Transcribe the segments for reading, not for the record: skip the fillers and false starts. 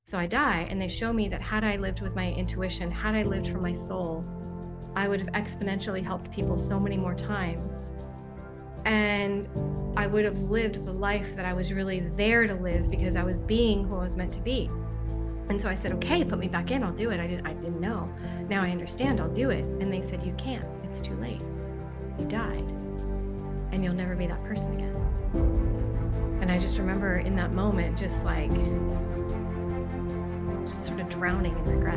So I die, and they show me that had I lived with my intuition, had I lived from my soul, I would have exponentially helped people so many more times. And I would have lived the life that I was really there to live, because I was being who I was meant to be. And so I said, okay, put me back in, I'll do it. I didn't know. Now I understand, I'll do it. And they said, you can't, it's too late. You died, and you'll never be that person again. And I just remember in that moment, just sort of drowning in regret.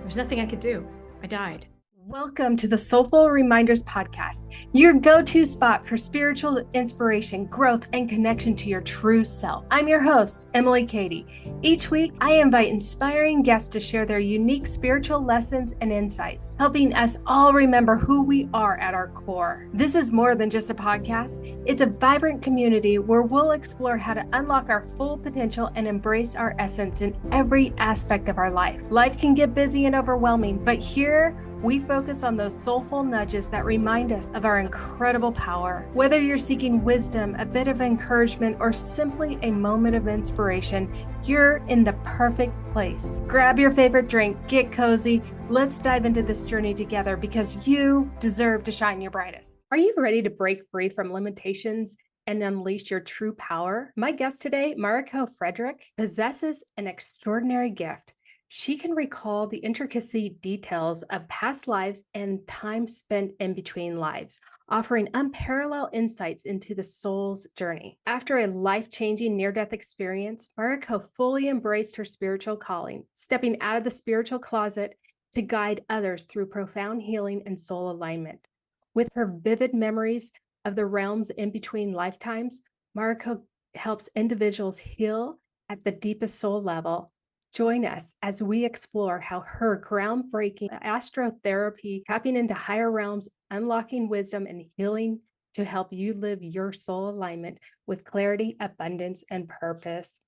There's nothing I could do. I died. Welcome to the Soulful Reminders Podcast, your go-to spot for spiritual inspiration, growth, and connection to your true self. I'm your host, Kady. Each week, I invite inspiring guests to share their unique spiritual lessons and insights, helping us all remember who we are at our core. This is more than just a podcast. It's a vibrant community where we'll explore how to unlock our full potential and embrace our essence in every aspect of our life. Life can get busy and overwhelming, but here, we focus on those soulful nudges that remind us of our incredible power. Whether you're seeking wisdom, a bit of encouragement, or simply a moment of inspiration, you're in the perfect place. Grab your favorite drink, get cozy. Let's dive into this journey together, because you deserve to shine your brightest. Are you ready to break free from limitations and unleash your true power? My guest today, Mariko Frederick, possesses an extraordinary gift. She can recall the intricacy details of past lives and time spent in between lives, offering unparalleled insights into the soul's journey. After a life-changing near-death experience, Mariko fully embraced her spiritual calling, stepping out of the spiritual closet to guide others through profound healing and soul alignment. With her vivid memories of the realms in between lifetimes, Mariko helps individuals heal at the deepest soul level. Join us as we explore how her groundbreaking astrotherapy, tapping into higher realms, unlocking wisdom, and healing to help you live your soul alignment with clarity, abundance, and purpose.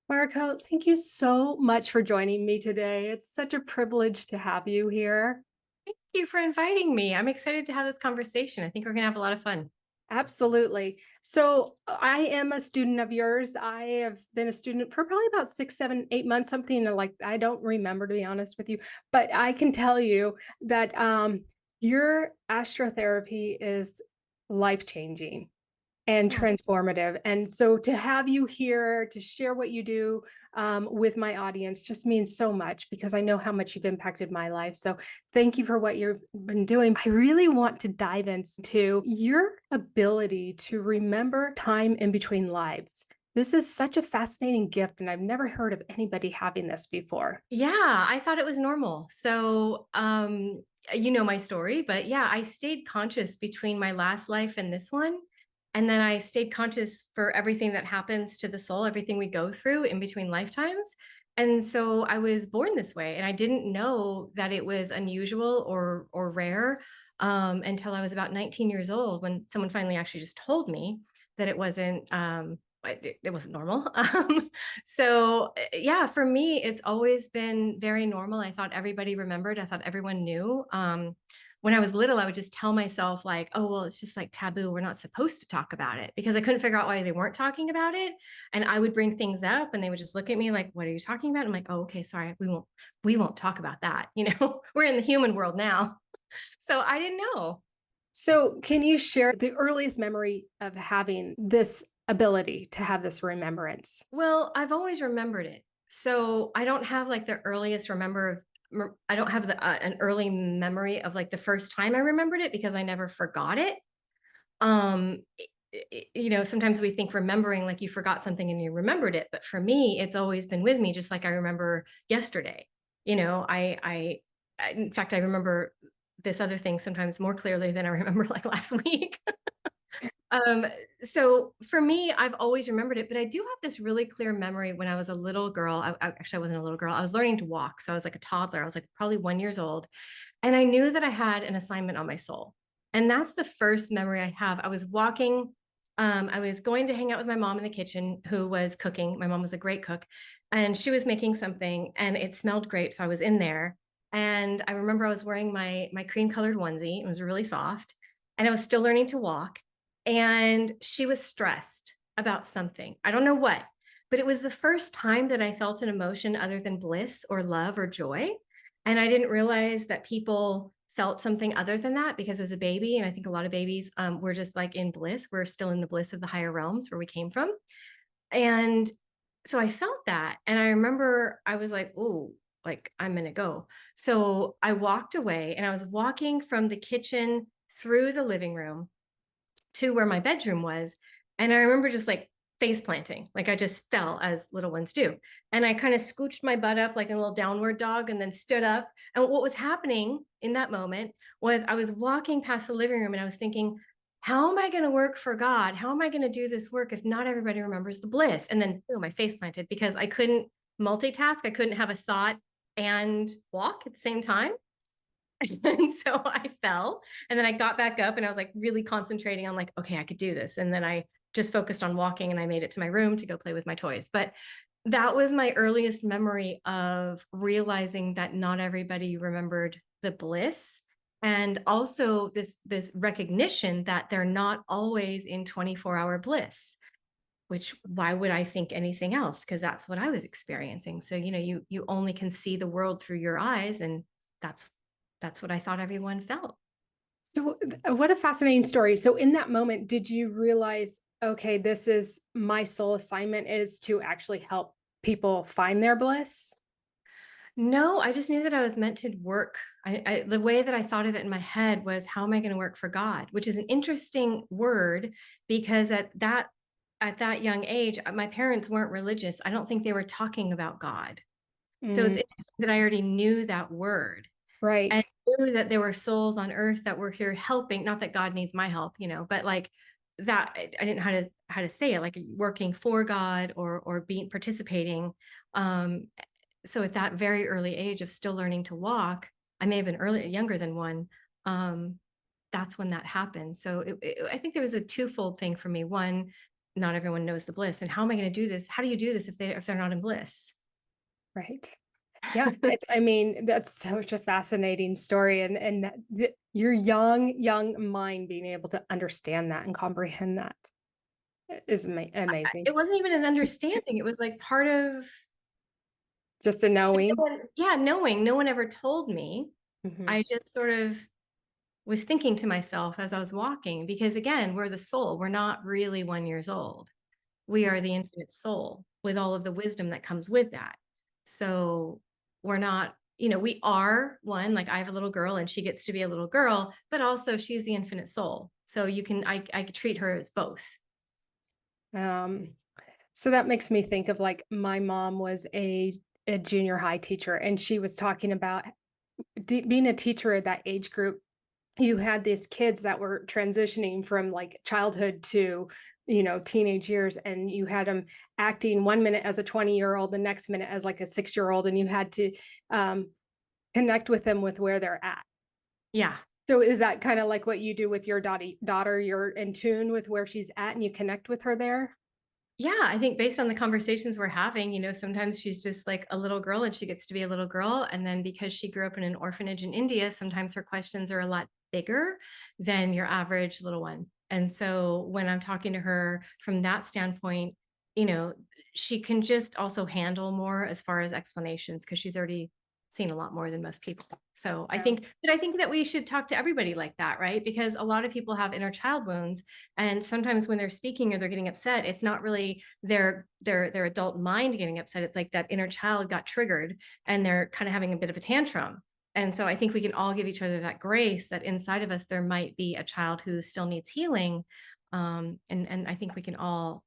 Mariko, thank you so much for joining me today. It's such a privilege to have you here. Thank you for inviting me. I'm excited to have this conversation. I think we're going to have a lot of fun. Absolutely. So I am a student of yours. I have been a student for probably about 6, 7, 8 months, something like, I don't remember, to be honest with you, but I can tell you that your astrotherapy is life-changing and transformative. And so to have you here to share what you do with my audience just means so much, because I know how much you've impacted my life. So thank you for what you've been doing. I really want to dive into your ability to remember time in between lives. This is such a fascinating gift, and I've never heard of anybody having this before. Yeah, I thought it was normal. So, you know my story, but yeah, I stayed conscious between my last life and this one. And then I stayed conscious for everything that happens to the soul, everything we go through in between lifetimes. And so I was born this way, and I didn't know that it was unusual or rare until I was about 19 years old, when someone finally actually just told me that it wasn't it wasn't normal. Yeah, for me, it's always been very normal. I thought everybody remembered. I thought everyone knew. When I was little, I would just tell myself like, oh, well, it's just like taboo. We're not supposed to talk about it, because I couldn't figure out why they weren't talking about it. And I would bring things up, and they would just look at me like, what are you talking about? I'm like, oh, okay, sorry. We won't talk about that. We're in the human world now. So I didn't know. So can you share the earliest memory of having this ability to have this remembrance? Well, I've always remembered it. So I don't have like the earliest I don't have an early memory of like the first time I remembered it, because I never forgot it. Um, Sometimes we think remembering like you forgot something and you remembered it, but for me, it's always been with me, just like I remember yesterday. In fact, I remember this other thing sometimes more clearly than I remember like last week. Um, so for me, I've always remembered it, but I do have this really clear memory when I was a little girl. Actually, I wasn't a little girl. I was learning to walk. So I was like a toddler. I was like probably 1 years old. And I knew that I had an assignment on my soul. And that's the first memory I have. I was walking. I was going to hang out with my mom in the kitchen, who was cooking. My mom was a great cook, and she was making something, and it smelled great. So I was in there. And I remember I was wearing my cream colored onesie. It was really soft. And I was still learning to walk. And she was stressed about something. I don't know what, but it was the first time that I felt an emotion other than bliss or love or joy. And I didn't realize that people felt something other than that because as a baby, and I think a lot of babies, we're just like in bliss. We're still in the bliss of the higher realms where we came from. And so I felt that. And I remember I was like, oh, like I'm going to go. So I walked away and I was walking from the kitchen through the living room to where my bedroom was. And I remember just like face planting, like I just fell as little ones do. And I kind of scooched my butt up like a little downward dog and then stood up. And what was happening in that moment was I was walking past the living room and I was thinking, how am I going to work for God? How am I going to do this work if not everybody remembers the bliss? And then boom, my face planted because I couldn't multitask. I couldn't have a thought and walk at the same time. And so I fell and then I got back up and I was like really concentrating on like, okay, I could do this. And then I just focused on walking and I made it to my room to go play with my toys. But that was my earliest memory of realizing that not everybody remembered the bliss. And also this recognition that they're not always in 24-hour bliss, which why would I think anything else? Because that's what I was experiencing. So, you only can see the world through your eyes, and that's what I thought everyone felt. So, what a fascinating story. So, in that moment, did you realize, okay, this is my soul assignment is to actually help people find their bliss? No, I just knew that I was meant to work. The way that I thought of it in my head was, how am I going to work for God? Which is an interesting word because at that young age, my parents weren't religious. I don't think they were talking about God. So it's Mm, interesting that I already knew that word and right. knew that there were souls on earth that were here helping. Not that God needs my help, but like that, I didn't know how to say it, like working for God or being participating. Um, so at that very early age of still learning to walk, I may have been younger than one. Um, that's when that happened. So I think there was a twofold thing for me. One, not everyone knows the bliss, and how am I going to do this? How do you do this if they're not in bliss? Right. Yeah, I mean, that's such a fascinating story, and your young mind being able to understand that and comprehend that is amazing. It wasn't even an understanding. It was like part of, Just a knowing. yeah, knowing. No one ever told me. Mhm. I just sort of was thinking to myself as I was walking, because again, we're the soul. We're not really 1 years old. We are the infinite soul with all of the wisdom that comes with that. So we're not, we are one, like I have a little girl and she gets to be a little girl, but also she's the infinite soul. So I could treat her as both. Um, so that makes me think of like my mom was a junior high teacher, and she was talking about being a teacher at that age group. You had these kids that were transitioning from like childhood to teenage years, and you had them acting 1 minute as a 20-year-old, the next minute as like a 6-year-old, and you had to um, connect with them with where they're at. Yeah. So is that kind of like what you do with your daughter? You're in tune with where she's at and you connect with her there? Yeah, I think based on the conversations we're having, sometimes she's just like a little girl and she gets to be a little girl. And then because she grew up in an orphanage in India, sometimes her questions are a lot bigger than your average little one. And so when I'm talking to her from that standpoint, you know, she can just also handle more as far as explanations because she's already seen a lot more than most people. So I Yeah. think, but I think that we should talk to everybody like that, right? Because a lot of people have inner child wounds, and sometimes when they're speaking or they're getting upset, it's not really their adult mind getting upset. It's like that inner child got triggered and they're kind of having a bit of a tantrum. And so I think we can all give each other that grace that inside of us there might be a child who still needs healing. And I think we can all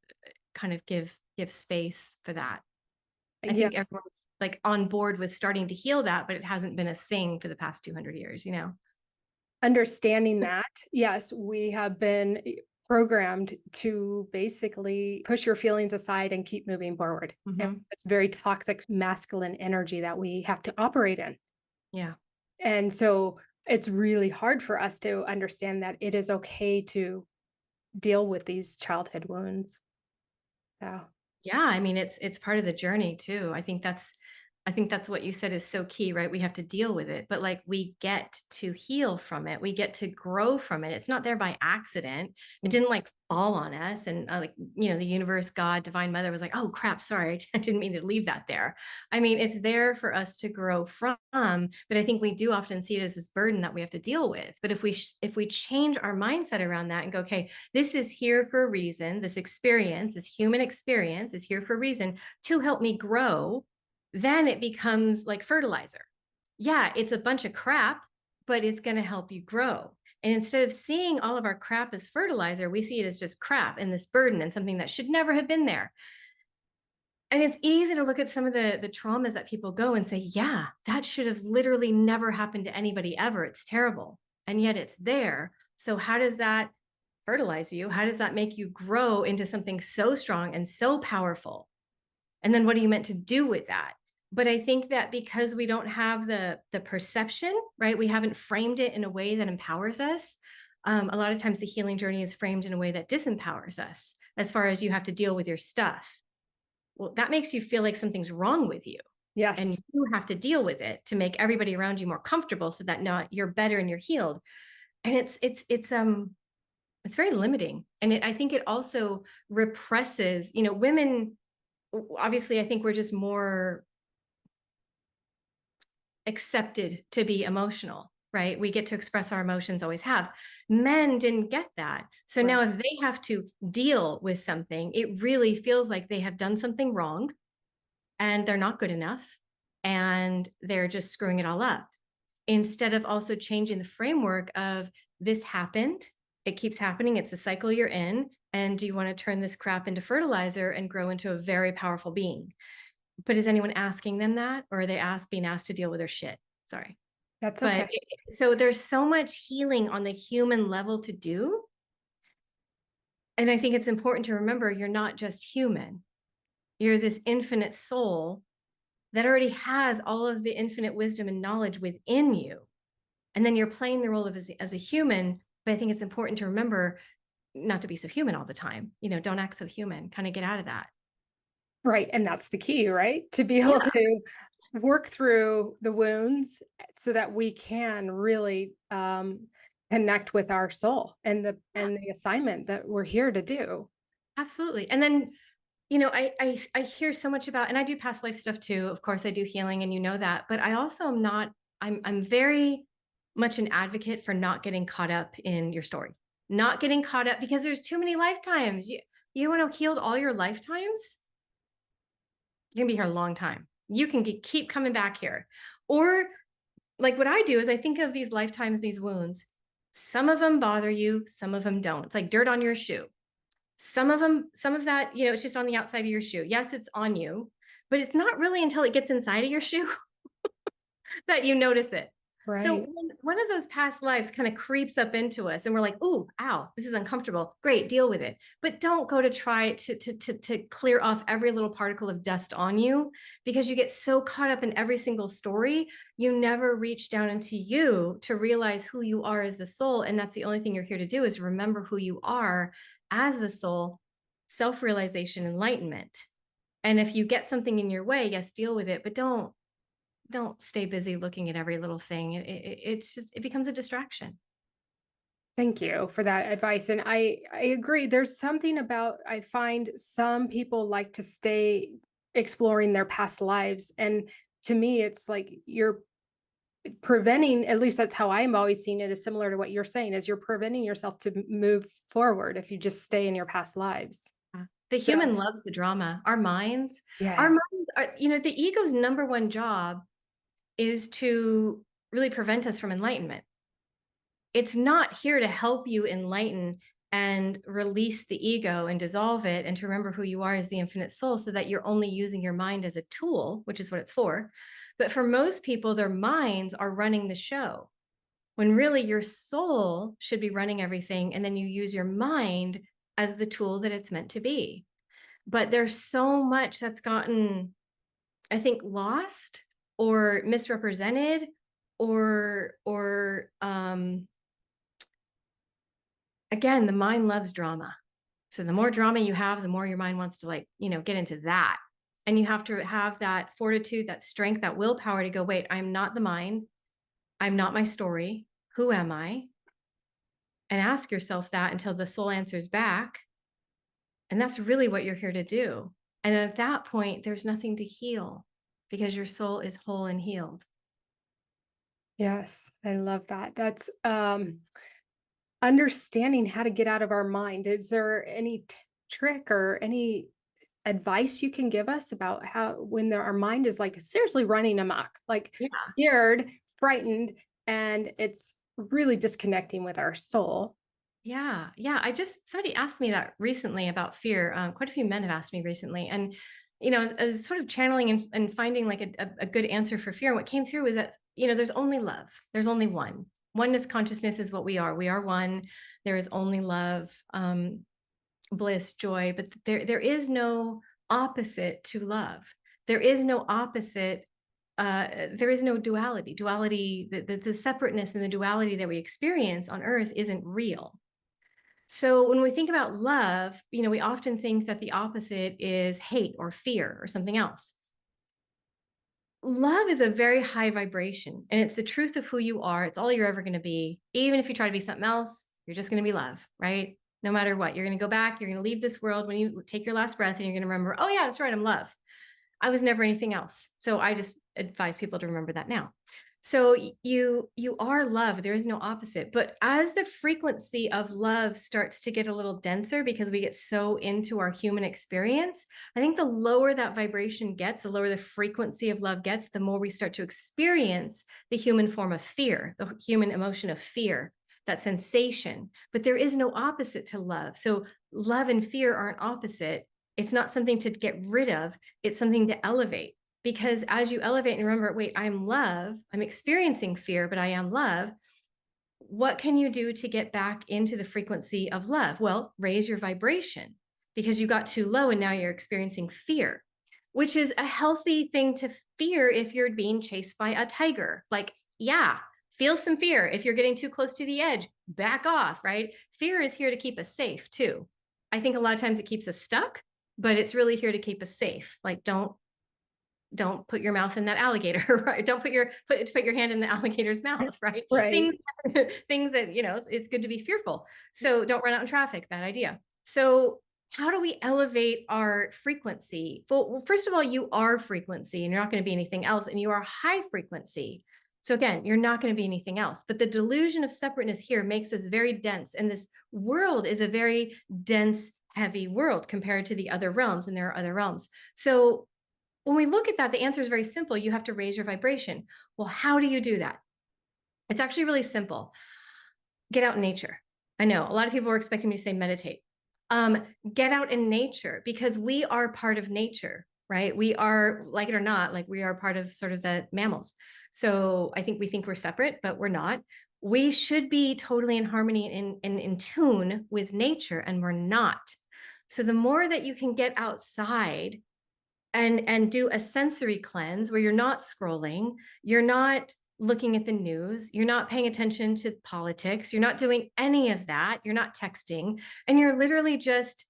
kind of give space for that. I think Yes. everyone's like on board with starting to heal that, but it hasn't been a thing for the past 200 years. Understanding that, yes, we have been programmed to basically push your feelings aside and keep moving forward. And Hmm. it's very toxic masculine energy that we have to operate in. Yeah. And so it's really hard for us to understand that it is okay to deal with these childhood wounds. So, Yeah, I mean it's part of the journey too. I think that's I think that's what you said is so key, right? We have to deal with it, but like we get to heal from it. We get to grow from it. It's not there by accident. It didn't like fall on us. And like, you know, the universe, God, divine mother was like, oh crap, sorry. I didn't mean to leave that there. I mean, it's there for us to grow from, but I think we do often see it as this burden that we have to deal with. But if we change our mindset around that and go, okay, this is here for a reason. This experience, this human experience is here for a reason to help me grow, then it becomes like fertilizer. Yeah, it's a bunch of crap, but it's going to help you grow. And instead of seeing all of our crap as fertilizer, we see it as just crap and this burden and something that should never have been there. And it's easy to look at some of the traumas that people go and say, yeah, that should have literally never happened to anybody ever. It's terrible. And yet it's there. So how does that fertilize you? How does that make you grow into something so strong and so powerful? And then what are you meant to do with that? But I think that because we don't have the perception, right? We haven't framed it in a way that empowers us. A lot of times the healing journey is framed in a way that disempowers us, as far as you have to deal with your stuff. Well, that makes you feel like something's wrong with you. Yes. And you have to deal with it to make everybody around you more comfortable so that now you're better and you're healed. And it's very limiting. And I think it also represses, you know, women, obviously, I think we're just more accepted to be emotional, right? We get to express our emotions, always have. Men didn't get that. So now if they have to deal with something, it really feels like they have done something wrong and they're not good enough and they're just screwing it all up. Instead of also changing the framework of this happened, it keeps happening, it's a cycle you're in, and do you want to turn this crap into fertilizer and grow into a very powerful being? But is anyone asking them that, or are they being asked to deal with their shit? Sorry. That's okay. So there's so much healing on the human level to do. And I think it's important to remember you're not just human. You're this infinite soul that already has all of the infinite wisdom and knowledge within you. And then you're playing the role of as a human. But I think it's important to remember not to be so human all the time. You know, don't act so human, kind of get out of that. Right. And that's the key, right? To be able to work through the wounds so that we can really connect with our soul and the assignment that we're here to do. Absolutely. And then, you know, I hear so much about, and I do past life stuff too. Of course, I do healing, and you know that, but I also am not, I'm very much an advocate for not getting caught up in your story, not getting caught up, because there's too many lifetimes. You want to heal all your lifetimes? You're gonna be here a long time. You can keep coming back here. Or like what I do is I think of these lifetimes, these wounds. Some of them bother you, some of them don't. It's like dirt on your shoe. Some of that, you know, it's just on the outside of your shoe. Yes, it's on you, but it's not really until it gets inside of your shoe that you notice it. Right. So when one of those past lives kind of creeps up into us and we're like, ooh, ow, this is uncomfortable. Great, deal with it. But don't go to try to clear off every little particle of dust on you, because you get so caught up in every single story, you never reach down into you to realize who you are as the soul. And that's the only thing you're here to do, is remember who you are as the soul, self-realization, enlightenment. And if you get something in your way, yes, deal with it, but don't stay busy looking at every little thing. It becomes a distraction. Thank you for that advice. And I agree. There's something about, I find some people like to stay exploring their past lives. And to me, it's like you're preventing, at least that's how I'm always seeing it, is similar to what you're saying, is you're preventing yourself to move forward if you just stay in your past lives. The human loves the drama. Our minds yes. are, you know, the ego's number one job is to really prevent us from enlightenment. It's not here to help you enlighten and release the ego and dissolve it and to remember who you are as the infinite soul, so that you're only using your mind as a tool, which is what it's for. But for most people, their minds are running the show, when really your soul should be running everything. And then you use your mind as the tool that it's meant to be. But there's so much that's gotten, I think, lost or misrepresented, or again, the mind loves drama. So the more drama you have, the more your mind wants to, like, you know, get into that. And you have to have that fortitude, that strength, that willpower to go, wait, I'm not the mind. I'm not my story. Who am I? And ask yourself that until the soul answers back. And that's really what you're here to do. And at that point, there's nothing to heal because your soul is whole and healed. Yes, I love that. That's understanding how to get out of our mind. Is there any trick or any advice you can give us about how when our mind is like seriously running amok, like Yeah. scared, frightened, and it's really disconnecting with our soul? Yeah. Yeah. Somebody asked me that recently about fear. Quite a few men have asked me recently. And, I was sort of channeling and finding like a good answer for fear. And what came through is that, there's only love. There's only one. Oneness consciousness is what we are. We are one. There is only love, bliss, joy, but there is no opposite to love. There is no opposite. There is no duality. Duality, the separateness and the duality that we experience on earth isn't real. So when we think about love, we often think that the opposite is hate or fear or something else. Love is a very high vibration and it's the truth of who you are. It's all you're ever going to be. Even if you try to be something else, you're just going to be love, right? No matter what, you're going to go back, you're going to leave this world when you take your last breath and you're going to remember, oh yeah, that's right, I'm love. I was never anything else. So I just advise people to remember that now. So you are love. There is no opposite. But as the frequency of love starts to get a little denser because we get so into our human experience, I think the lower that vibration gets, the lower the frequency of love gets, the more we start to experience the human form of fear, the human emotion of fear, that sensation. But there is no opposite to love. So love and fear aren't opposite. It's not something to get rid of. It's something to elevate. Because as you elevate and remember, wait, I'm love, I'm experiencing fear, but I am love. What can you do to get back into the frequency of love? Well, raise your vibration because you got too low and now you're experiencing fear, which is a healthy thing to fear if you're being chased by a tiger. Like, yeah, feel some fear. If you're getting too close to the edge, back off, right? Fear is here to keep us safe too. I think a lot of times it keeps us stuck, but it's really here to keep us safe. Like, don't put your mouth in that alligator, right? Don't put your hand in the alligator's mouth, right? Right. Things that, it's good to be fearful. So don't run out in traffic, bad idea. So how do we elevate our frequency? Well, first of all, you are frequency and you're not going to be anything else. And you are high frequency. So again, you're not going to be anything else. But the delusion of separateness here makes us very dense. And this world is a very dense, heavy world compared to the other realms. And there are other realms. So when we look at that, the answer is very simple. You have to raise your vibration. Well, how do you do that? It's actually really simple. Get out in nature. I know a lot of people are expecting me to say meditate. Get out in nature because we are part of nature, right? We are, like it or not, like we are part of sort of the mammals. So I think we think we're separate, but we're not. We should be totally in harmony and in tune with nature, and we're not. So the more that you can get outside and do a sensory cleanse where you're not scrolling, you're not looking at the news, you're not paying attention to politics, you're not doing any of that, you're not texting, and you're literally just,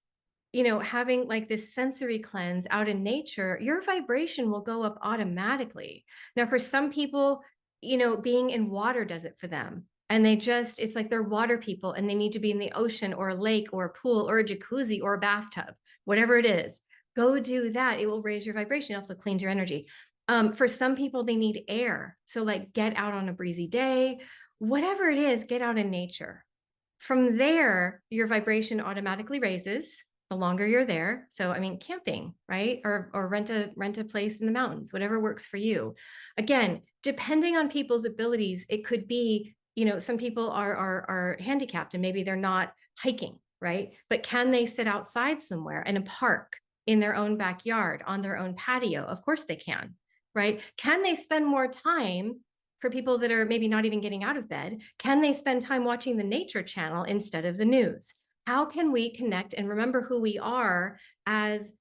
having like this sensory cleanse out in nature, your vibration will go up automatically. Now, for some people, being in water does it for them. And it's like they're water people and they need to be in the ocean or a lake or a pool or a jacuzzi or a bathtub, whatever it is. Go do that. It will raise your vibration. It also cleans your energy. For some people, they need air. So like get out on a breezy day, whatever it is, get out in nature. From there, your vibration automatically raises the longer you're there. So, I mean, camping, right? Or rent a place in the mountains, whatever works for you. Again, depending on people's abilities, it could be, some people are handicapped and maybe they're not hiking, right? But can they sit outside somewhere in a park, in their own backyard, on their own patio? Of course they can, right? Can they spend more time, for people that are maybe not even getting out of bed, can they spend time watching the nature channel instead of the news? How can we connect and remember who we are as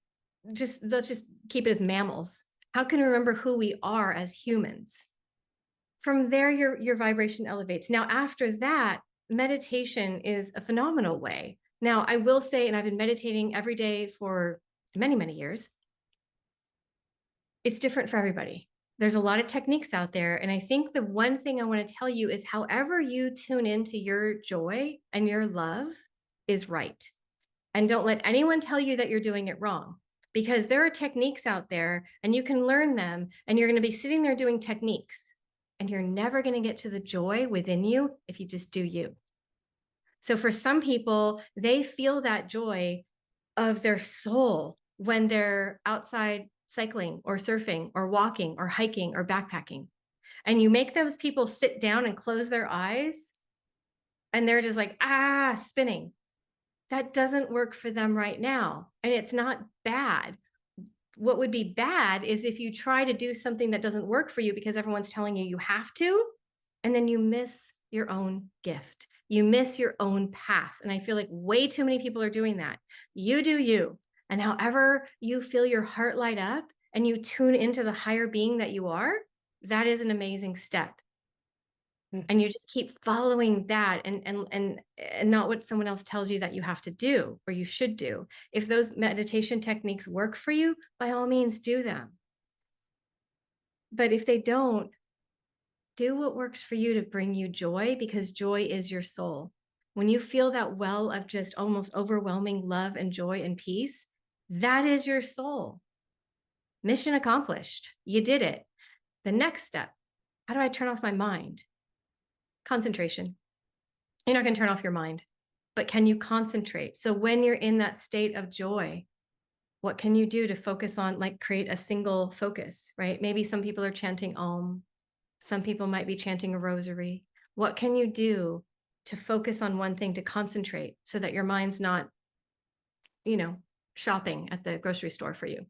let's just keep it as mammals. How can we remember who we are as humans? From there, your vibration elevates. Now, after that, meditation is a phenomenal way. Now, I will say, and I've been meditating every day for many, many years. it's different for everybody. There's a lot of techniques out there. And I think the one thing I want to tell you is however you tune into your joy and your love is right. And don't let anyone tell you that you're doing it wrong, because there are techniques out there and you can learn them, and you're going to be sitting there doing techniques and you're never going to get to the joy within you if you just do you. So for some people, they feel that joy of their soul when they're outside cycling or surfing or walking or hiking or backpacking. And you make those people sit down and close their eyes and they're just like, spinning. That doesn't work for them right now. And it's not bad. What would be bad is if you try to do something that doesn't work for you because everyone's telling you you have to, and then you miss your own gift. You miss your own path. And I feel like way too many people are doing that. You do you. And however you feel your heart light up and you tune into the higher being that you are, that is an amazing step. And you just keep following that and not what someone else tells you that you have to do or you should do. If those meditation techniques work for you, by all means do them. But if they don't, do what works for you to bring you joy, because joy is your soul. When you feel that well of just almost overwhelming love and joy and peace, that is your soul. Mission accomplished. You did it. The next step, how do I turn off my mind? Concentration. You're not going to turn off your mind, but can you concentrate? So when you're in that state of joy, what can you do to focus on, like create a single focus, right? Maybe some people are chanting Om. Some people might be chanting a rosary. What can you do to focus on one thing, to concentrate so that your mind's not, shopping at the grocery store for you?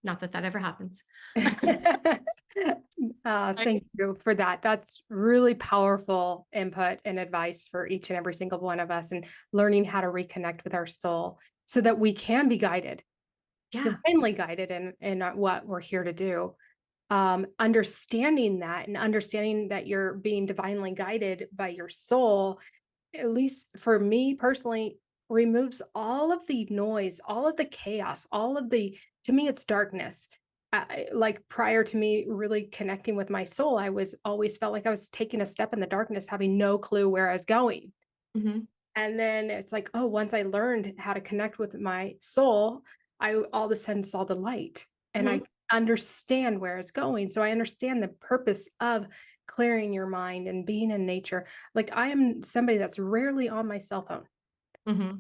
Not that that ever happens. Thank you for that. That's really powerful input and advice for each and every single one of us, and learning how to reconnect with our soul so that we can be guided, divinely guided in what we're here to do. Understanding that and understanding that you're being divinely guided by your soul, at least for me personally, removes all of the noise, all of the chaos, to me, it's darkness. Like prior to me really connecting with my soul, I was always felt like I was taking a step in the darkness, having no clue where I was going. Mm-hmm. And then it's like, oh, once I learned how to connect with my soul, I all of a sudden saw the light, and I understand where it's going. So I understand the purpose of clearing your mind and being in nature. Like I am somebody that's rarely on my cell phone. Mm-hmm.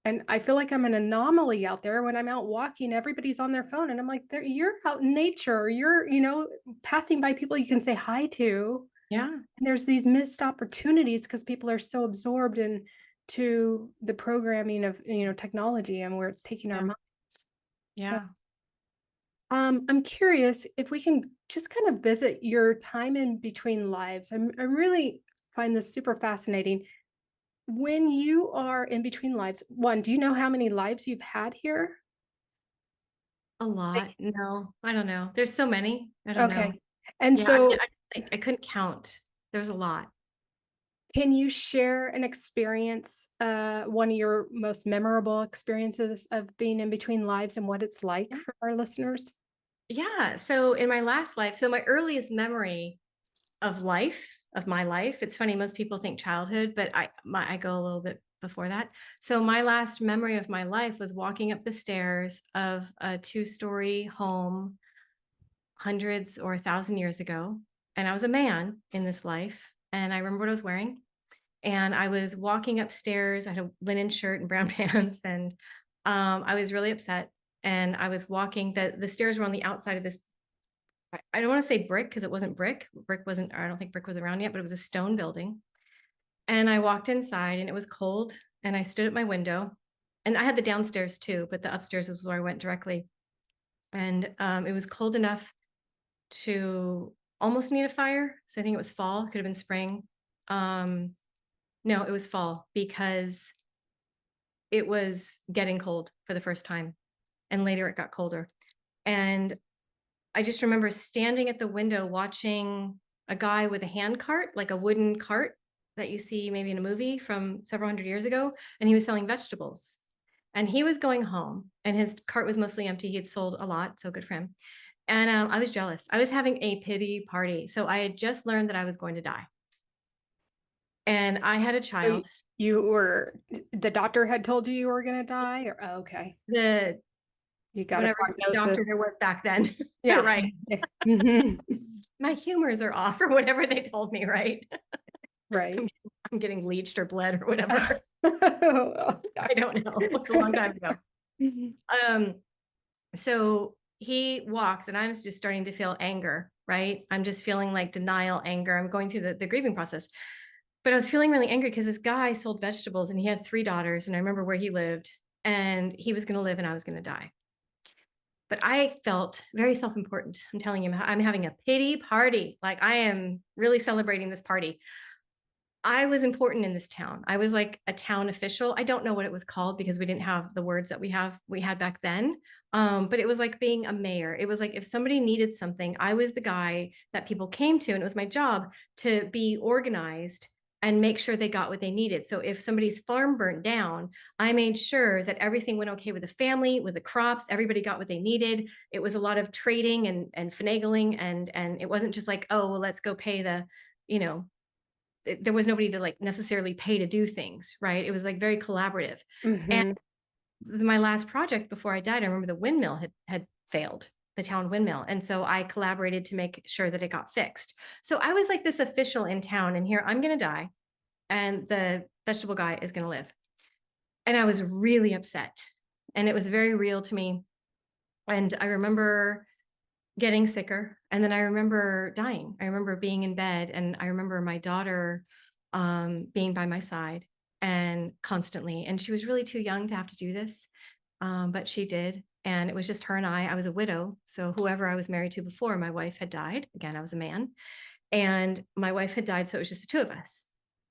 And I feel like I'm an anomaly out there. When I'm out walking, everybody's on their phone. And I'm like, you're out in nature. You're, passing by people you can say hi to. Yeah. And there's these missed opportunities because people are so absorbed into the programming of, technology and where it's taking our minds. Yeah. I'm curious if we can just kind of visit your time in between lives. I really find this super fascinating. When you are in between lives, one, do you know how many lives you've had here? A lot. No, I don't know. There's so many. I don't know. Okay. And Yeah, so I couldn't count. There's a lot. can you share an experience, one of your most memorable experiences of being in between lives and what it's like for our listeners? Yeah. So in my last life, so my earliest memory of my life, it's funny, most people think childhood, but I go a little bit before that. So my last memory of my life was walking up the stairs of a 2-story home hundreds or 1,000 years ago. And I was a man in this life. And I remember what I was wearing. And I was walking upstairs. I had a linen shirt and brown pants. And I was really upset. And I was walking, the stairs were on the outside of this. I don't want to say brick because it wasn't brick. I don't think brick was around yet, but it was a stone building. And I walked inside and it was cold. And I stood at my window, and I had the downstairs too, but the upstairs was where I went directly. And it was cold enough to almost need a fire. So I think it was fall, could have been spring. No, it was fall because it was getting cold for the first time. And later it got colder. And I just remember standing at the window watching a guy with a hand cart, like a wooden cart that you see maybe in a movie from several hundred years ago. And he was selling vegetables. And he was going home and his cart was mostly empty. He had sold a lot, so good for him. And I was jealous. I was having a pity party. So I had just learned that I was going to die. And I had a So child. the doctor had told you were going to die, or oh, okay. The You got a whatever prognosis. doctor there was back then. Yeah. Right. Mhm. My humors are off or whatever they told me, right? Right. I'm getting leached or bled or whatever. Oh, I don't know. It's a long time ago. Mhm. So he walks and I'm just starting to feel anger, right? I'm just feeling like denial, anger. I'm going through the grieving process. But I was feeling really angry because this guy sold vegetables and he had 3 daughters. And I remember where he lived and he was going to live and I was going to die. But I felt very self-important. I'm telling him I'm having a pity party. Like I am really celebrating this party. I was important in this town. I was like a town official. I don't know what it was called because we didn't have the words that we had back then. But it was like being a mayor. It was like if somebody needed something, I was the guy that people came to, and it was my job to be organized and make sure they got what they needed. So if somebody's farm burnt down, I made sure that everything went okay with the family, with the crops, everybody got what they needed. It was a lot of trading and finagling, and it wasn't just like, oh, well, let's go pay the, you know, there was nobody to like necessarily pay to do things, right? It was like very collaborative. And Mhm. my last project before I died, I remember the windmill had failed, the town windmill. And so I collaborated to make sure that it got fixed. So I was like this official in town, and here I'm going to die and the vegetable guy is going to live. And I was really upset. And it was very real to me. And I remember getting sicker. And then I remember dying. I remember being in bed, and I remember my daughter being by my side and constantly. And she was really too young to have to do this, but she did. And it was just her and I. I was a widow. So whoever I was married to before, my wife had died. Again, I was a man. And my wife had died. So it was just the two of us.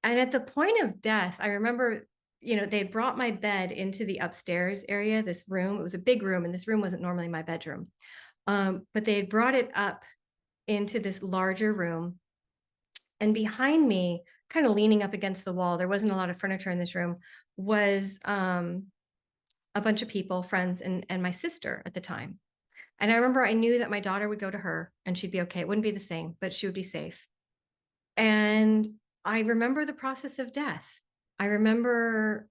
And at the point of death, I remember, they had brought my bed into the upstairs area, this room. It was a big room, and this room wasn't normally my bedroom. But they had brought it up into this larger room. And behind me, kind of leaning up against the wall, there wasn't a lot of furniture in this room, was a bunch of people, friends, and my sister at the time. And I remember I knew that my daughter would go to her and she'd be okay. It wouldn't be the same, but she would be safe. And I remember the process of death. I remember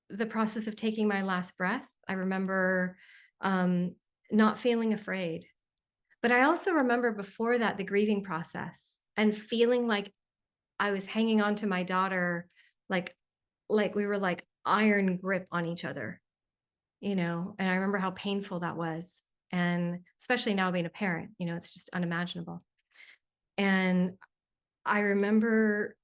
the process of taking my last breath. I remember not feeling afraid. But I also remember before that, the grieving process and feeling like I was hanging on to my daughter, like, like we were like iron grip on each other, and I remember how painful that was. And especially now being a parent, it's just unimaginable. And I remember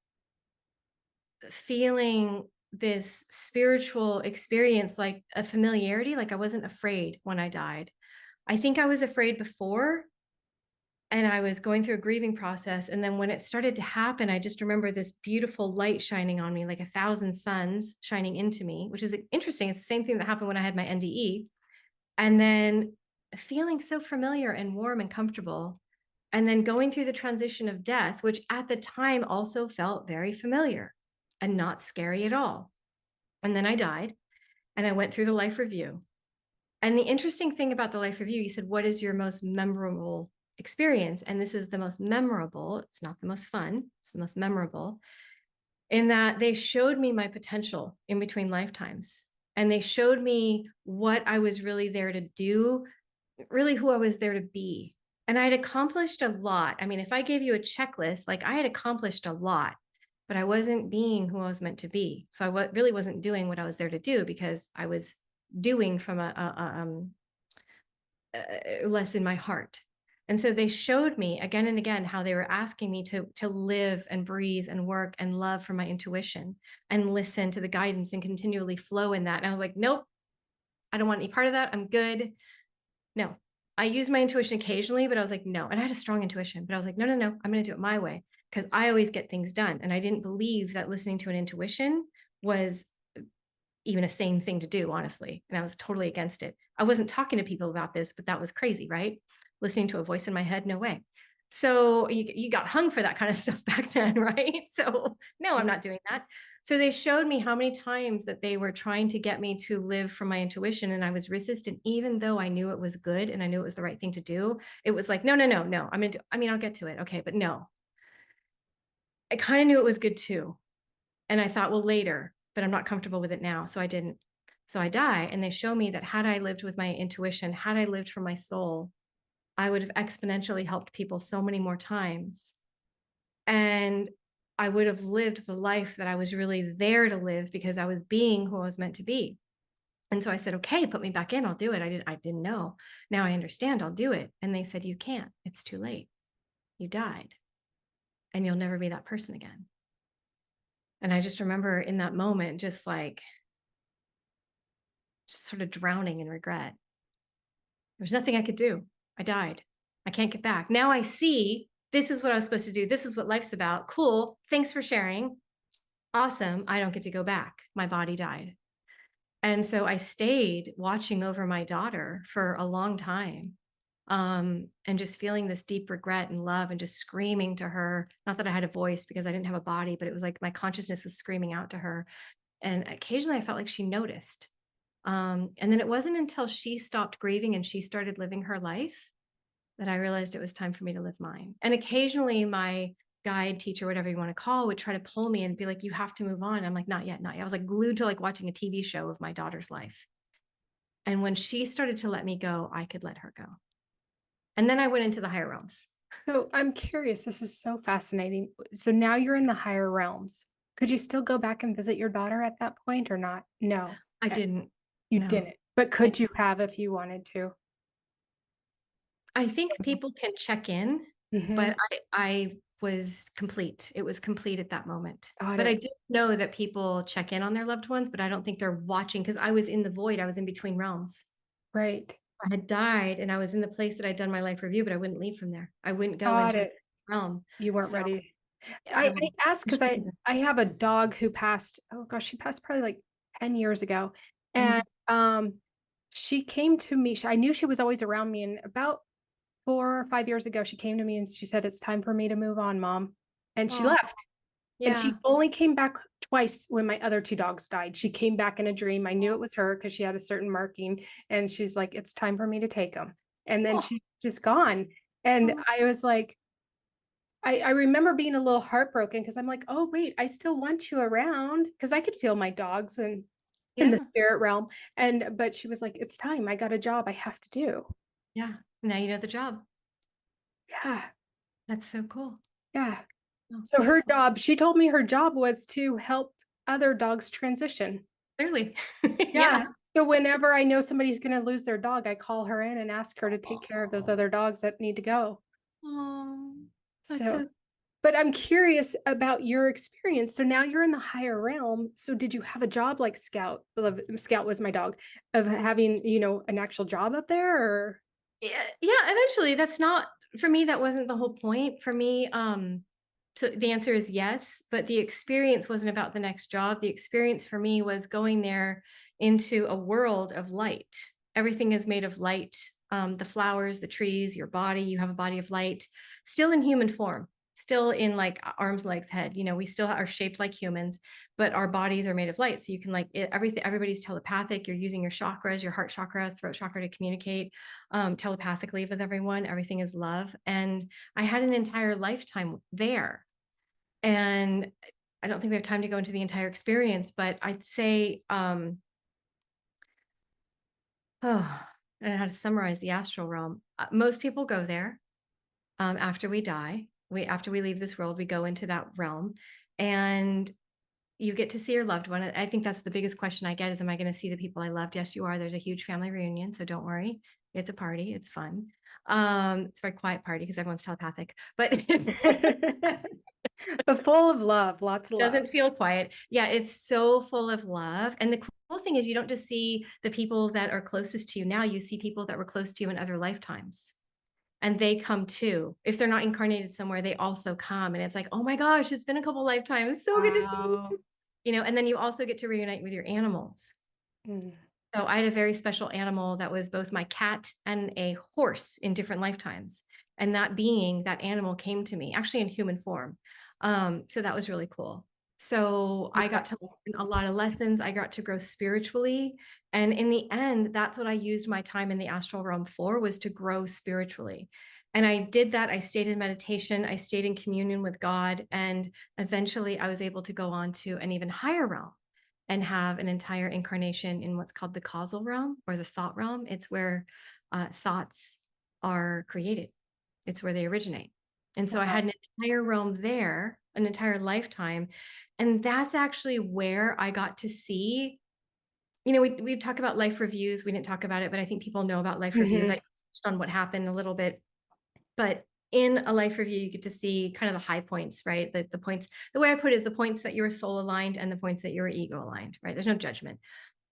feeling this spiritual experience, like a familiarity, like I wasn't afraid when I died. I think I was afraid before, and I was going through a grieving process. And then when it started to happen, I just remember this beautiful light shining on me, like 1,000 suns shining into me, which is interesting. It's the same thing that happened when I had my NDE. And then feeling so familiar and warm and comfortable. And then going through the transition of death, which at the time also felt very familiar and not scary at all. And then I died and I went through the life review. And the interesting thing about the life review, you said, what is your most memorable experience? And this is the most memorable. It's not the most fun. It's the most memorable, in that they showed me my potential in between lifetimes. And they showed me what I was really there to do, really who I was there to be. And I had accomplished a lot. I mean, if I gave you a checklist, like I had accomplished a lot, but I wasn't being who I was meant to be. So I really wasn't doing what I was there to do, because I was doing from less in my heart. And so they showed me again and again how they were asking me to live and breathe and work and love from my intuition and listen to the guidance and continually flow in that. And I was like, nope, I don't want any part of that. I'm good. No, I use my intuition occasionally, but I was like, no. And I had a strong intuition, but I was like, no, no, no, I'm going to do it my way, because I always get things done. And I didn't believe that listening to an intuition was even a sane thing to do, honestly. And I was totally against it. I wasn't talking to people about this, but that was crazy, right? Listening to a voice in my head, no way. So you got hung for that kind of stuff back then, right? So no, I'm not doing that. So they showed me how many times that they were trying to get me to live from my intuition, and I was resistant, even though I knew it was good and I knew it was the right thing to do. It was like, no, no, no, no. I mean, I'll get to it. Okay, but no. I kind of knew it was good too. And I thought, well, later, but I'm not comfortable with it now. So I didn't. So I die. And they show me that had I lived with my intuition, had I lived from my soul, I would have exponentially helped people so many more times. And I would have lived the life that I was really there to live because I was being who I was meant to be. And so I said, okay, put me back in. I'll do it. I didn't know. Now I understand. I'll do it. And they said, you can't. It's too late. You died and you'll never be that person again. And I just remember in that moment, just like, just sort of drowning in regret. There's nothing I could do. I died. I can't get back. Now I see this is what I was supposed to do. This is what life's about. Cool. Thanks for sharing. Awesome. I don't get to go back. My body died. And so I stayed watching over my daughter for a long time, and just feeling this deep regret and love and just screaming to her. Not that I had a voice because I didn't have a body, but it was like my consciousness was screaming out to her. And occasionally I felt like she noticed. And then it wasn't until she stopped grieving and she started living her life that I realized it was time for me to live mine. And occasionally my guide, teacher, whatever you want to call, would try to pull me and be like, you have to move on. I'm like, not yet, not yet. I was like glued to like watching a TV show of my daughter's life. And when she started to let me go, I could let her go. And then I went into the higher realms. So I'm curious. This is so fascinating. So now you're in the higher realms. Could you still go back and visit your daughter at that point or not? No, I didn't. you No. didn't. But could you have if you wanted to? I think people can check in, Mhm. but I was complete. It was complete at that moment. Got But I it. did know that people check in on their loved ones, but I don't think they're watching because I was in the void. I was in between realms. Right. I had died and I was in the place that I'd done my life review, but I wouldn't leave from there. I wouldn't go Got into a it. realm. You weren't So ready. I I asked because I have a dog who passed, oh gosh, she passed probably like 10 years ago. And Mhm. she came to me. I knew she was always around me. And about 4 or 5 years ago, she came to me and she said, it's time for me to move on, Mom. And she Oh, left. And she yeah. only came back twice when my other two dogs died. She came back in a dream. I knew it was her because she had a certain marking. And she's like, it's time for me to take them. And then Oh, she's just gone. And oh, I was like, I remember being a little heartbroken because I'm like, oh, wait, I still want you around because I could feel my dogs and in the yeah. spirit realm. But she was like, it's time. I got a job I have to do. Yeah. Now you know the job. Yeah. That's so cool. Yeah. Oh, So her beautiful. job, she told me her job was to help other dogs transition. Clearly. Yeah. Yeah. So whenever I know somebody's going to lose their dog, I call her in and ask her to take care of those other dogs that need to go. Oh, that's So, so but I'm curious about your experience. So now you're in the higher realm. So did you have a job like Scout? Scout was my dog of having, an actual job up there or? yeah, yeah, eventually that's not for me, that wasn't the whole point. For me, so the answer is yes, but the experience wasn't about the next job. The experience for me was going there into a world of light. Everything is made of light. The flowers, the trees, your body, you have a body of light, still in human form, still in like arms, legs, head. We still are shaped like humans, but our bodies are made of light. So you can everything, everybody's telepathic. You're using your chakras, your heart chakra, throat chakra to communicate telepathically with everyone. Everything is love. And I had an entire lifetime there. And I don't think we have time to go into the entire experience, but I'd say, I don't know how to summarize the astral realm. Most people go there after we die. After we leave this world, we go into that realm, and you get to see your loved one. I think that's the biggest question I get is, am I going to see the people I loved? Yes, you are. There's a huge family reunion, so don't worry. It's a party. It's fun. It's a very quiet party because everyone's telepathic, but it's But full of love, lots of love. doesn't feel quiet. Yeah, it's so full of love. And the cool thing is you don't just see the people that are closest to you now, you see people that were close to you in other lifetimes. And they come too. If they're not incarnated somewhere, they also come. And it's like, oh my gosh, it's been a couple lifetimes. So good to see Wow. you. And then you also get to reunite with your animals. Mm. So I had a very special animal that was both my cat and a horse in different lifetimes. And that being, that animal came to me actually in human form. So that was really cool. So I got to learn a lot of lessons. I got to grow spiritually. And in the end, that's what I used my time in the astral realm for, was to grow spiritually. And I did that. I stayed in meditation. I stayed in communion with God. And eventually I was able to go on to an even higher realm and have an entire incarnation in what's called the causal realm or the thought realm. It's where thoughts are created. It's where they originate. And so I had an entire realm there, an entire lifetime. And that's actually where I got to see, we talk about life reviews. We didn't talk about it, but I think people know about life reviews. I touched on what happened a little bit, but in a life review, you get to see kind of the high points, right? The points, the way I put it is the points that you're soul aligned and the points that you're ego aligned, right? There's no judgment.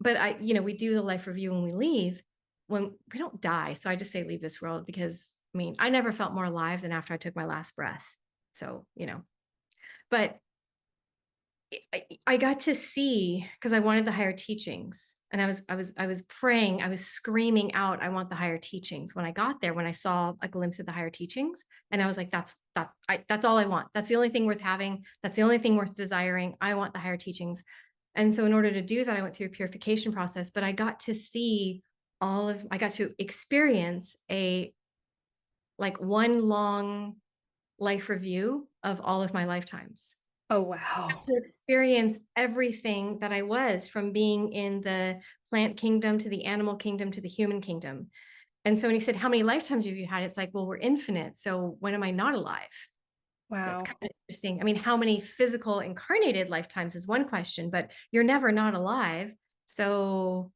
But we do the life review when we leave, when we don't die. So I just say leave this world because I never felt more alive than after I took my last breath. So, but I got to see, because I wanted the higher teachings, and I was praying, I was screaming out, I want the higher teachings. When I got there, when I saw a glimpse of the higher teachings, and I was like, that's all I want. That's the only thing worth having. That's the only thing worth desiring. I want the higher teachings. And so in order to do that, I went through a purification process, but I got to see I got to experience one long life review of all of my lifetimes. Oh, wow. To experience everything that I was, from being in the plant kingdom to the animal kingdom to the human kingdom. And so when he said, how many lifetimes have you had? It's like, well, we're infinite. So when am I not alive? Wow. So it's kind of interesting. How many physical incarnated lifetimes is one question, but you're never not alive. So,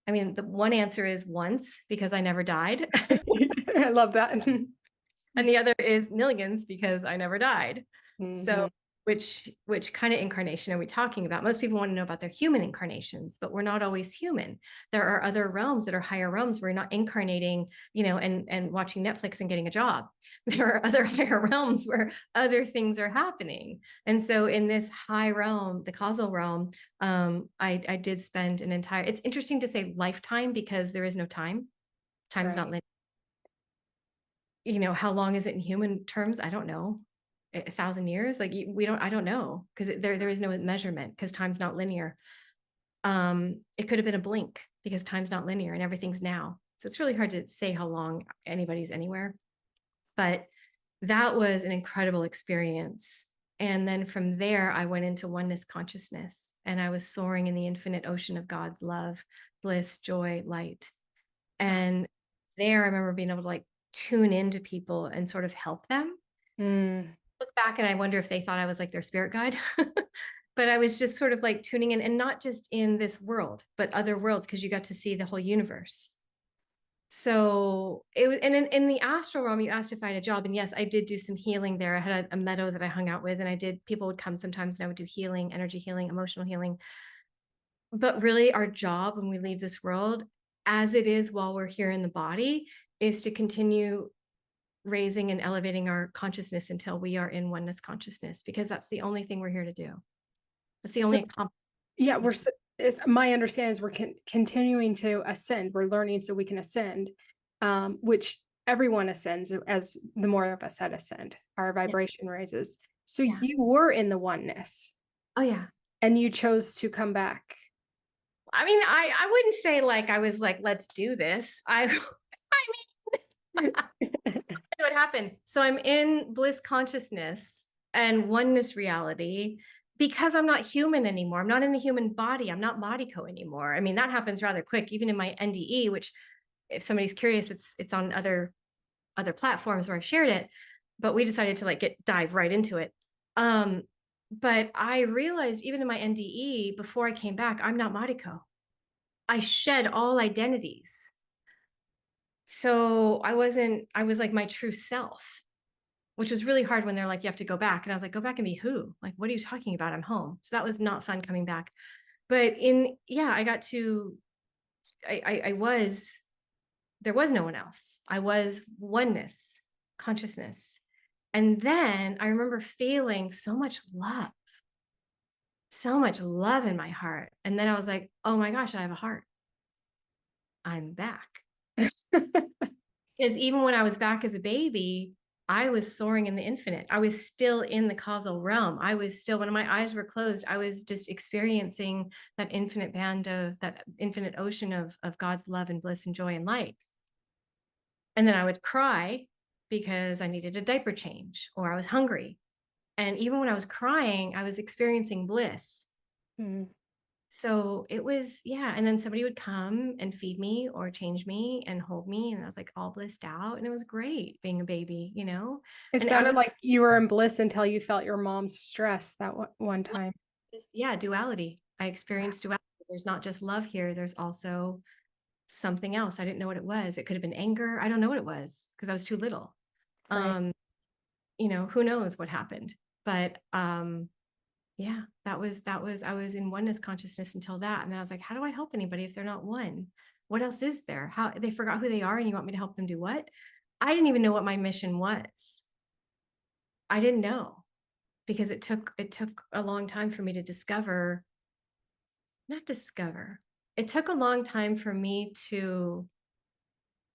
the one answer is once, because I never died. I love that. And the other is millions, because I never died. So which kind of incarnation are we talking about? Most people want to know about their human incarnations, but we're not always human. There are other realms that are higher realms. We're not incarnating, and watching Netflix and getting a job. There are other higher realms where other things are happening. And so in this high realm, the causal realm, I did spend an entire, it's interesting to say lifetime, because there is no time. Time's not linear. How long is it in human terms? I don't know. 1,000 years? I don't know, because there is no measurement, because time's not linear. It could have been a blink, because time's not linear and everything's now. So it's really hard to say how long anybody's anywhere. But that was an incredible experience. And then from there, I went into oneness consciousness, and I was soaring in the infinite ocean of God's love, bliss, joy, light. And there, I remember being able to tune into people and sort of help them. Look back and I wonder if they thought I was like their spirit guide. But I was just sort of tuning in, and not just in this world, but other worlds, because you got to see the whole universe. So it was, and in the astral realm, you asked if I had a job, and yes, I did do some healing there. I had a meadow that I hung out with, and people would come sometimes, and I would do healing, energy healing, emotional healing. But really, our job when we leave this world, as it is while we're here in the body, is to continue raising and elevating our consciousness until we are in oneness consciousness, because that's the only thing we're here to do. It's the only my understanding is we're continuing to ascend. We're learning so we can ascend, which everyone ascends as the more of us that ascend, our vibration raises. So you were in the oneness. Oh yeah. And you chose to come back. I wouldn't say I was let's do this. What happened? So I'm in bliss consciousness and oneness reality, because I'm not human anymore. I'm not in the human body. I'm not Mariko anymore. That happens rather quick, even in my NDE, which, if somebody's curious, it's on other platforms where I've shared it, but we decided to dive right into it. But I realized even in my NDE, before I came back, I'm not Mariko. I shed all identities. So I was my true self, which was really hard when they're like, you have to go back. And I was like, go back and be who? What are you talking about? I'm home. So that was not fun coming back. But I got to, there was no one else. I was oneness, consciousness. And then I remember feeling so much love in my heart. And then I was like, oh my gosh, I have a heart. I'm back. Because even when I was back as a baby, I was soaring in the infinite. I was still in the causal realm. I was still, when my eyes were closed, I was just experiencing that infinite band of that infinite ocean of God's love and bliss and joy and light. And then I would cry because I needed a diaper change or I was hungry. And even when I was crying, I was experiencing bliss. Mm. So it was, yeah. And then somebody would come and feed me or change me and hold me. And I was like all blissed out. And it was great being a baby, you know? It And sounded everything, like you were in bliss until you felt your mom's stress that one time. yeah, duality. I experienced duality. There's not just love here, there's also something else. I didn't know what it was. It could have been anger. I don't know what it was because I was too little. Right. You know, who knows what happened. But yeah, I was in oneness consciousness until that. And then I was like, how do I help anybody if they're not one? What else is there? How they forgot who they are and you want me to help them do what? I didn't even know what my mission was. I didn't know because it took a long time for me to discover, not discover. It took a long time for me to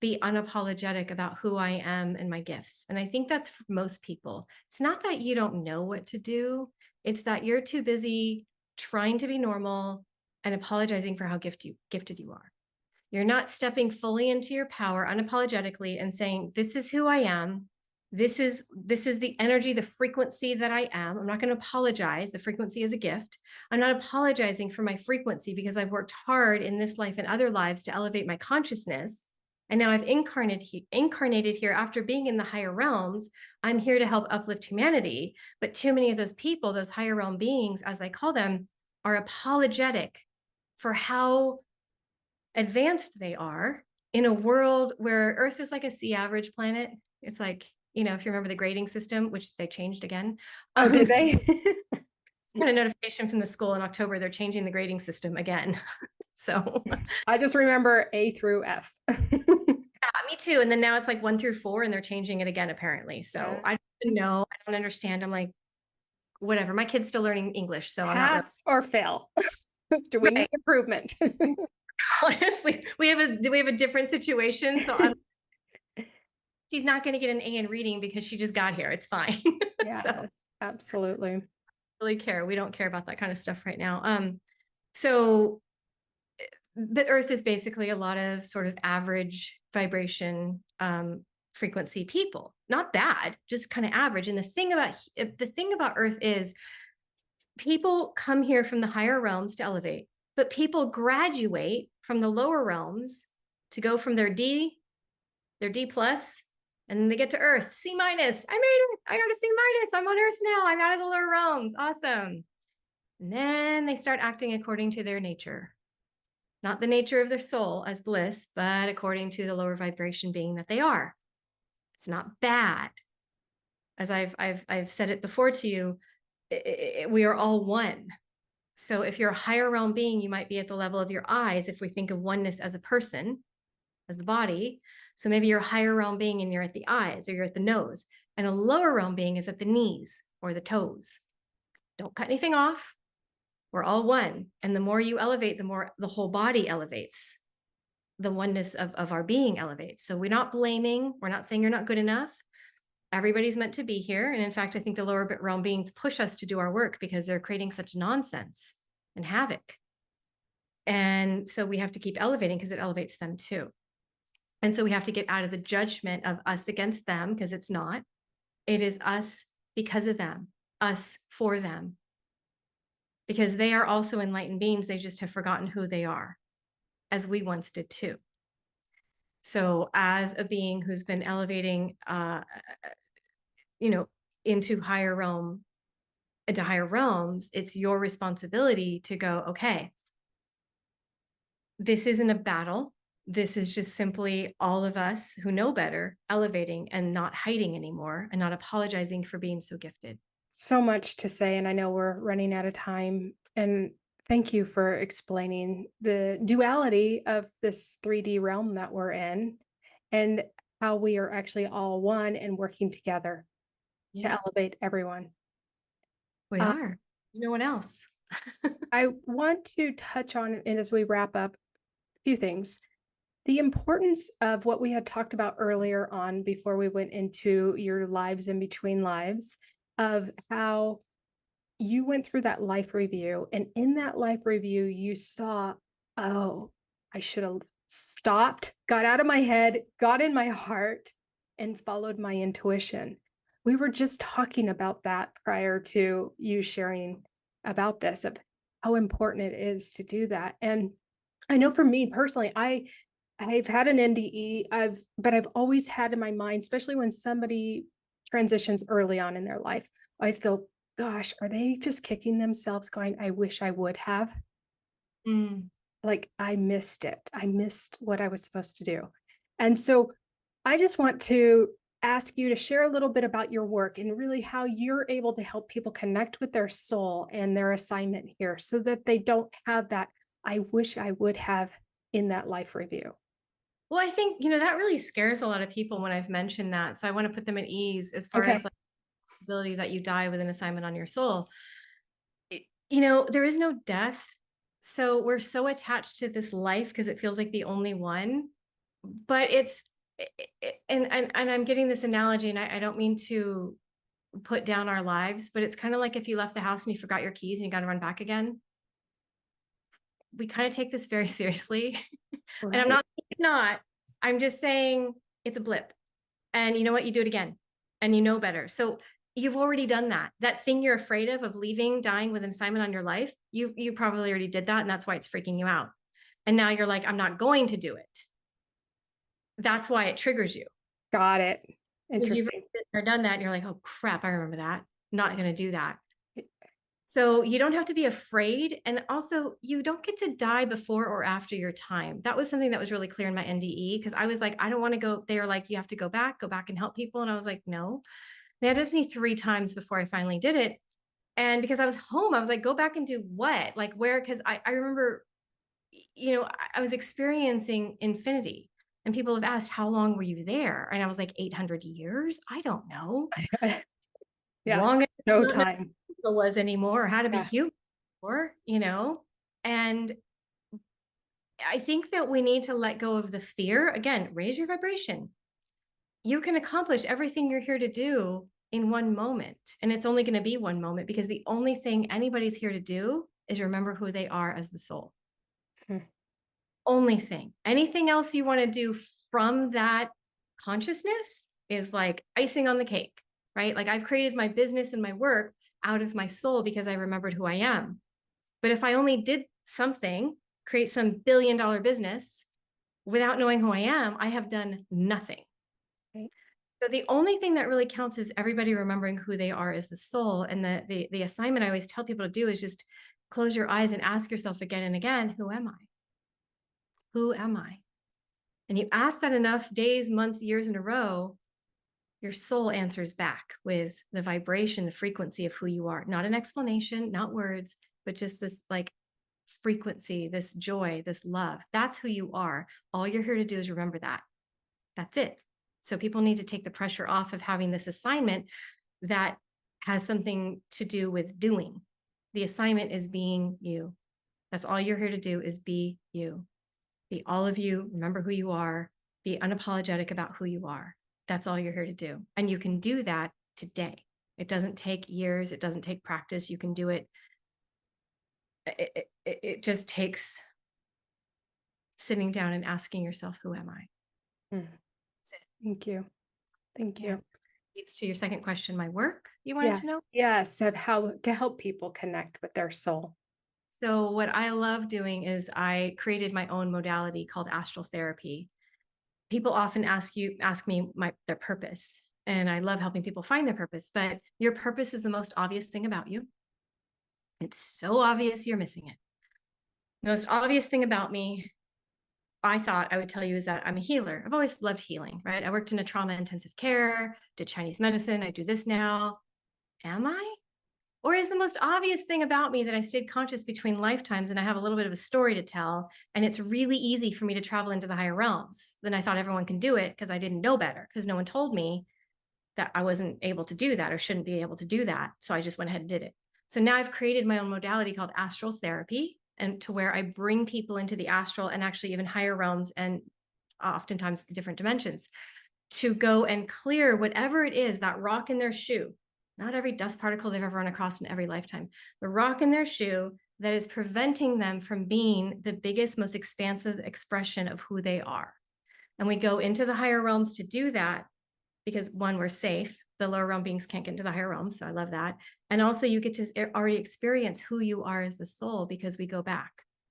be unapologetic about who I am and my gifts. And I think that's for most people. It's not that you don't know what to do, it's that you're too busy trying to be normal and apologizing for how gifted you are. You're not stepping fully into your power unapologetically and saying, this is who I am. This is the energy, the frequency that I am. I'm not going to apologize. The frequency is a gift. I'm not apologizing for my frequency because I've worked hard in this life and other lives to elevate my consciousness. And now I've incarnated here after being in the higher realms. I'm here to help uplift humanity. But too many of those people, those higher realm beings, as I call them, are apologetic for how advanced they are in a world where Earth is like a C average planet. It's like, you know, if you remember the grading system, which they changed again. Oh, did they? Got a notification from the school in October, they're changing the grading system again. So I just remember A through F. yeah, me too. And then now it's like 1 through 4 and they're changing it again, apparently. So I don't know. I don't understand. I'm like, whatever. My kid's still learning English, so I'm not really Pass or fail. Do we need right. improvement? Honestly, we have a different situation. So she's not going to get an A in reading because she just got here. It's fine. So Yeah, absolutely. really care. We don't care about that kind of stuff right now. So but Earth is basically a lot of sort of average vibration frequency people. Not bad, just kind of average. And the thing about Earth is people come here from the higher realms to elevate, but people graduate from the lower realms to go from their D plus, and then they get to Earth, C minus. I made it. I got a C minus. I'm on Earth now. I'm out of the lower realms. Awesome. And then they start acting according to their nature, not the nature of their soul as bliss, but according to the lower vibration being that they are. It's not bad. As I've said it before to you, we are all one. So if you're a higher realm being, you might be at the level of your eyes. If we think of oneness as a person, as the body, so maybe you're a higher realm being and you're at the eyes or you're at the nose, and a lower realm being is at the knees or the toes. Don't cut anything off. We're all one. And the more you elevate, the more the whole body elevates. The oneness of our being elevates. So we're not blaming. We're not saying you're not good enough. Everybody's meant to be here. And in fact, I think the lower realm beings push us to do our work because they're creating such nonsense and havoc. And so we have to keep elevating because it elevates them too. And so we have to get out of the judgment of us against them because it's not. It is us because of them, us for them. Because they are also enlightened beings. They just have forgotten who they are, as we once did too. So as a being who's been elevating, into higher realms, it's your responsibility to go, okay, this isn't a battle. This is just simply all of us who know better, elevating and not hiding anymore and not apologizing for being so gifted. So much to say, and I know we're running out of time. And thank you for explaining the duality of this 3D realm that we're in and how we are actually all one and working together to elevate everyone. We are. No one else. I want to touch on, and as we wrap up, a few things. the importance of what we had talked about earlier on before we went into your lives in between lives, of how you went through that life review. And in that life review, you saw, oh, I should have stopped, got out of my head, got in my heart, and followed my intuition. We were just talking about that prior to you sharing about this, of how important it is to do that. And I know for me personally, I've had an NDE, but I've always had in my mind, especially when somebody transitions early on in their life, I always go, gosh, are they just kicking themselves going, I wish I would have? Mm. Like, I missed it. I missed what I was supposed to do. And so I just want to ask you to share a little bit about your work and really how you're able to help people connect with their soul and their assignment here so that they don't have that, I wish I would have in that life review. Well, I think, that really scares a lot of people when I've mentioned that. So I want to put them at ease as far Okay. as like the possibility that you die with an assignment on your soul. There is no death. So we're so attached to this life because it feels like the only one. But and I'm getting this analogy, and I don't mean to put down our lives, but it's kind of like if you left the house and you forgot your keys and you got to run back again. We kind of take this very seriously. And I'm Right. not, it's not, I'm just saying it's a blip. And you know what? You do it again and you know better. So you've already done that. That thing you're afraid of leaving, dying with an assignment on your life, you probably already did that. And that's why it's freaking you out. And now you're like, I'm not going to do it. That's why it triggers you. Got it. Because you've Interesting. done that. And you're like, oh crap, I remember that. I'm not going to do that. So you don't have to be afraid. And also, you don't get to die before or after your time. That was something that was really clear in my NDE because I was like, I don't want to go. They were like, you have to go back and help people. And I was like, no. They had to ask me 3 times before I finally did it. And because I was home, I was like, go back and do what? Like where? Because I remember, I was experiencing infinity. And people have asked, how long were you there? And I was like, 800 years? I don't know. Yeah. Long as No not time. it was anymore, or how to be Yeah. human, and I think that we need to let go of the fear. Again, raise your vibration. You can accomplish everything you're here to do in one moment, and it's only going to be one moment because the only thing anybody's here to do is remember who they are as the soul. Hmm. Only thing. Anything else you want to do from that consciousness is like icing on the cake, right? Like I've created my business and my work out of my soul because I remembered who I am. But if I only did something, create some $1 billion business without knowing who I am, I have done nothing. Right. So the only thing that really counts is everybody remembering who they are as the soul. And the assignment I always tell people to do is just close your eyes and ask yourself again and again, who am I? Who am I? And you ask that enough days, months, years in a row, your soul answers back with the vibration, the frequency of who you are. Not an explanation, not words, but just this like frequency, this joy, this love. That's who you are. All you're here to do is remember that. That's it. So people need to take the pressure off of having this assignment that has something to do with doing. The assignment is being you. That's all you're here to do is be you. Be all of you. Remember who you are. Be unapologetic about who you are. That's all you're here to do. And you can do that today. It doesn't take years. It doesn't take practice. You can do it. It just takes sitting down and asking yourself, who am I? Hmm. Thank you. Thank Yeah. you. Leads to your second question, my work you wanted Yes. to know? Yes. Of how to help people connect with their soul. So what I love doing is I created my own modality called astral therapy. People often ask me their purpose, and I love helping people find their purpose, but your purpose is the most obvious thing about you. It's so obvious you're missing it. The most obvious thing about me, I thought I would tell you, is that I'm a healer. I've always loved healing, right? I worked in a trauma intensive care, did Chinese medicine. I do this now. Am I? Or is the most obvious thing about me that I stayed conscious between lifetimes and I have a little bit of a story to tell, and it's really easy for me to travel into the higher realms? Then I thought everyone can do it because I didn't know better, because no one told me that I wasn't able to do that or shouldn't be able to do that. So I just went ahead and did it. So now I've created my own modality called astral therapy, and to where I bring people into the astral and actually even higher realms and oftentimes different dimensions, to go and clear whatever it is, that rock in their shoe, not every dust particle they've ever run across in every lifetime, the rock in their shoe that is preventing them from being the biggest, most expansive expression of who they are. And we go into the higher realms to do that because, one, we're safe. The lower realm beings can't get into the higher realms. So I love that. And also you get to already experience who you are as a soul, because we go back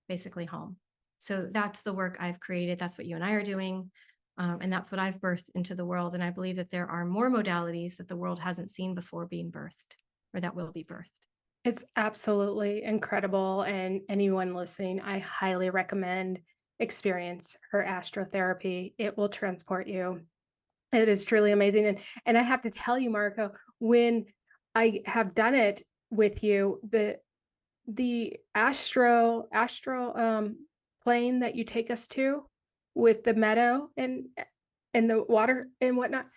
basically home. So that's the work I've created. That's what you and I are doing. And that's what I've birthed into the world. And I believe that there are more modalities that the world hasn't seen before being birthed, or that will be birthed. It's absolutely incredible. And anyone listening, I highly recommend experience her astrotherapy. It will transport you. It is truly amazing. And I have to tell you, Mariko, when I have done it with you, the astro plane that you take us to with the meadow and the water and whatnot,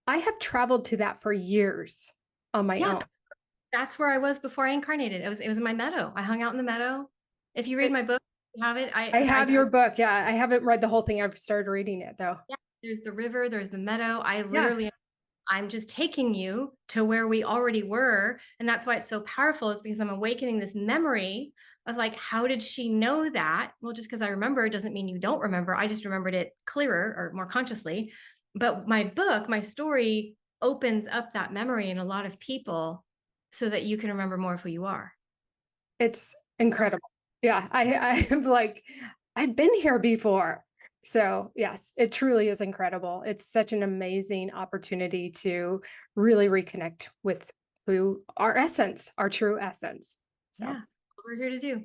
I have traveled to that for years on my own. That's where I was before I incarnated. It was in my meadow. I hung out in the meadow. If you read my book, you have it. I have your book. Yeah, I haven't read the whole thing. I've started reading it though. Yeah, there's the river, there's the meadow. I'm just taking you to where we already were. And that's why it's so powerful, is because I'm awakening this memory of like, how did she know that? Well, just because I remember doesn't mean you don't remember. I just remembered it clearer or more consciously. But my book, my story opens up that memory in a lot of people so that you can remember more of who you are. It's incredible. Yeah, I'm like, I've been here before. So yes, it truly is incredible. It's such an amazing opportunity to really reconnect with who our essence, our true essence. So yeah, what we're here to do.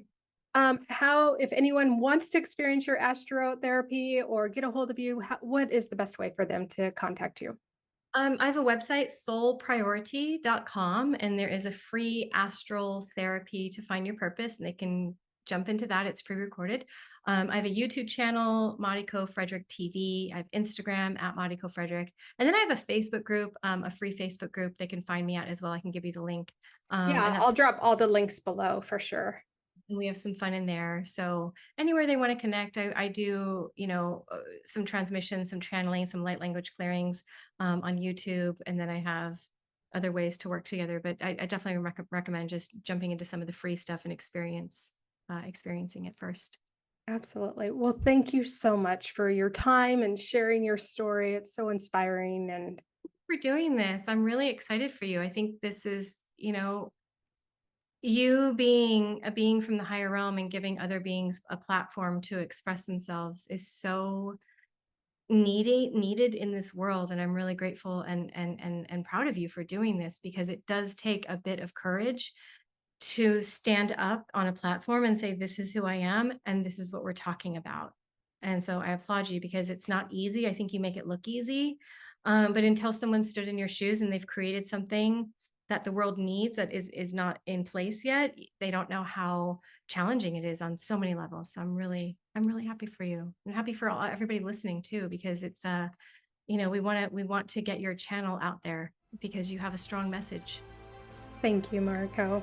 How, if anyone wants to experience your astrotherapy or get a hold of you, what is the best way for them to contact you? I have a website, soulpriority.com, and there is a free astral therapy to find your purpose, and they can jump into that. It's pre-recorded. I have a YouTube channel, Mariko Frederick TV. I have Instagram at Mariko Frederick. And then I have a Facebook group, a free Facebook group they can find me at as well. I can give you the link. Yeah, I'll drop all the links below for sure. And we have some fun in there. So anywhere they want to connect, I do, some transmissions, some channeling, some light language clearings on YouTube. And then I have other ways to work together. But I definitely recommend just jumping into some of the free stuff and experiencing it first. Absolutely. Well, thank you so much for your time and sharing your story. It's so inspiring. And for doing this, I'm really excited for you. I think this is, you being a being from the higher realm and giving other beings a platform to express themselves is so needed in this world. And I'm really grateful and proud of you for doing this, because it does take a bit of courage to stand up on a platform and say, this is who I am, and this is what we're talking about. And so I applaud you, because it's not easy. I think you make it look easy. But until someone stood in your shoes and they've created something that the world needs that is not in place yet, they don't know how challenging it is on so many levels. So I'm really happy for you. I'm happy for everybody listening too, because it's we want to get your channel out there because you have a strong message. Thank you, Mariko.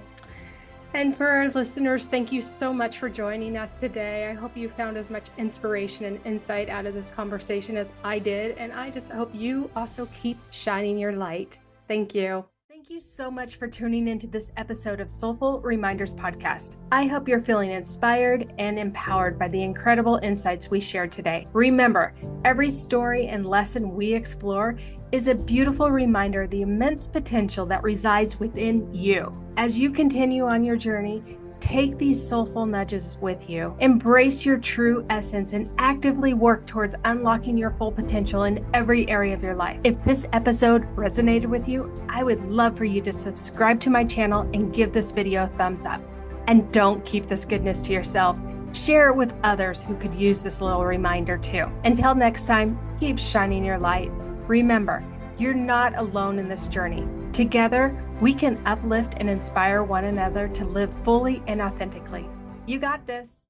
And for our listeners, thank you so much for joining us today. I hope you found as much inspiration and insight out of this conversation as I did. And I just hope you also keep shining your light. Thank you. Thank you so much for tuning into this episode of Soulful Reminders Podcast. I hope you're feeling inspired and empowered by the incredible insights we shared today. Remember, every story and lesson we explore is a beautiful reminder of the immense potential that resides within you. As you continue on your journey, take these soulful nudges with you. Embrace your true essence and actively work towards unlocking your full potential in every area of your life. If this episode resonated with you, I would love for you to subscribe to my channel and give this video a thumbs up. And don't keep this goodness to yourself. Share it with others who could use this little reminder too. Until next time, keep shining your light. Remember, you're not alone in this journey. Together, we can uplift and inspire one another to live fully and authentically. You got this.